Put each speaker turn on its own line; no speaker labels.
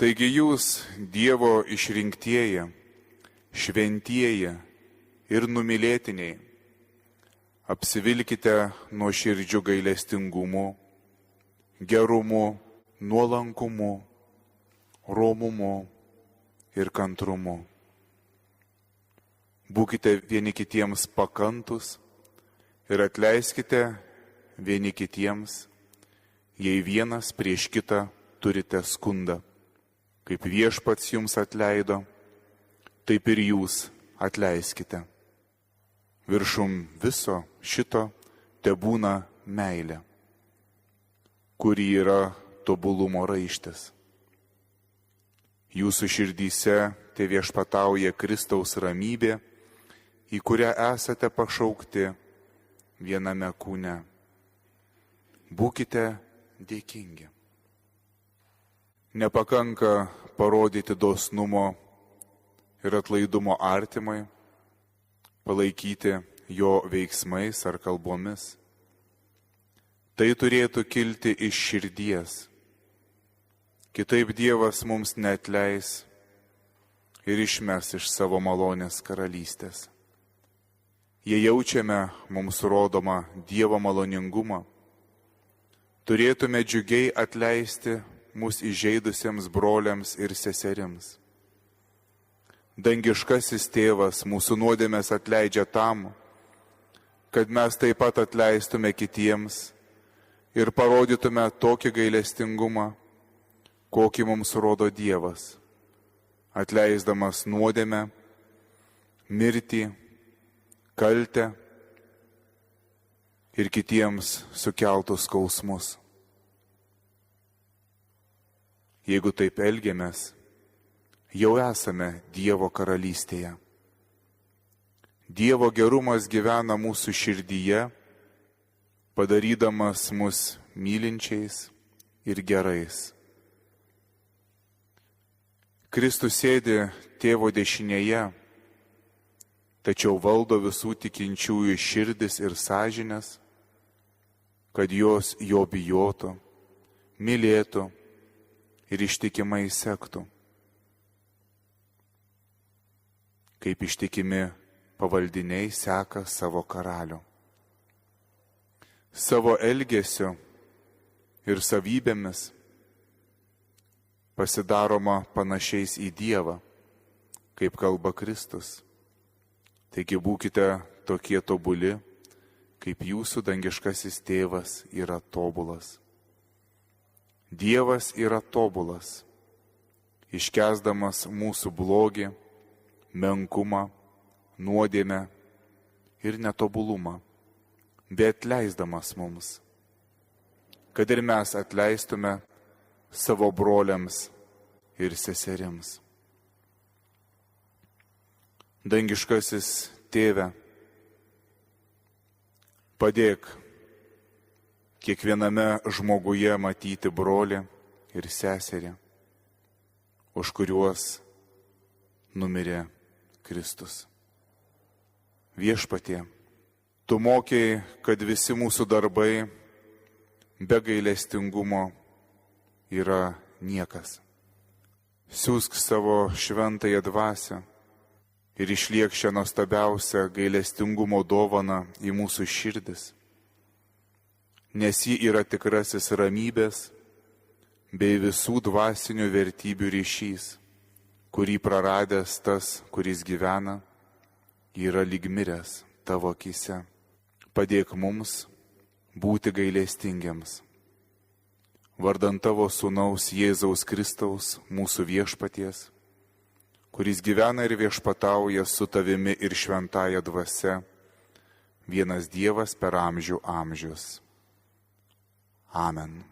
Taigi jūs, Dievo išrinktieji, šventieji ir numylėtiniai, apsivilkite nuoširdžiu gailestingumu, gerumu, nuolankumu, romumu ir kantrumu. Būkite vieni kitiems pakantus ir atleiskite vieni kitiems, jei vienas prieš kitą turite skundą. Kaip Viešpats jums atleido, taip ir jūs atleiskite. Viršum viso šito tebūna meilė, kuri yra tobulumo raištis. Jūsų širdyse teviešpatauja Kristaus ramybė, į kurią esate pašaukti viename kūne. Būkite dėkingi. Nepakanka parodyti dosnumo ir atlaidumo artimui, palaikyti jo veiksmais ar kalbomis. Tai turėtų kilti iš širdies. Kitaip Dievas mums neatleis ir išmes iš savo malonės karalystės. Jei jaučiame mums rodomą Dievo maloningumą, turėtume džiugiai atleisti mus įžeidusiems broliams ir seserims. Dangiškasis Tėvas mūsų nuodėmes atleidžia tam, kad mes taip pat atleistume kitiems ir parodytume tokį gailestingumą, kokį mums rodo Dievas, atleisdamas nuodėmę, mirtį, kaltę ir kitiems sukeltus skausmus. Jeigu taip elgiamės, jau esame Dievo karalystėje. Dievo gerumas gyvena mūsų širdyje, padarydamas mus mylinčiais ir gerais. Kristus sėdi Tėvo dešinėje, tačiau valdo visų tikinčiųjų širdis ir sąžinės, kad jos jo bijotų, mylėtų ir ištikimai sektų. Kaip ištikimi pavaldiniai seka savo karalių. Savo elgesiu ir savybėmis pasidaroma panašiais į Dievą, kaip kalba Kristus. Taigi būkite tokie tobuli, kaip jūsų dangiškasis Tėvas yra tobulas. Dievas yra tobulas, iškęsdamas mūsų blogį, menkumą, nuodėmę ir netobulumą, bet leisdamas mums, kad ir mes atleistume savo broliams ir seserims. Dangiškasis Tėve, padėk kiekviename žmoguje matyti brolį ir seserį, už kuriuos numirė Kristus. Viešpatie, tu mokei, kad visi mūsų darbai be gailestingumo yra niekas. Siųsk savo šventąją dvasią ir išliek šią nuostabiausią gailestingumo dovaną į mūsų širdis, nes ji yra tikrasis ramybės bei visų dvasinių vertybių ryšys, kurį praradęs tas, kuris gyvena, yra lyg miręs tavo akyse. Padėk mums būti gailestingiams. Vardant tavo Sūnaus Jėzaus Kristaus, mūsų Viešpaties, kuris gyvena ir viešpatauja su tavimi ir šventąja dvasia, vienas Dievas per amžių amžius. Amen.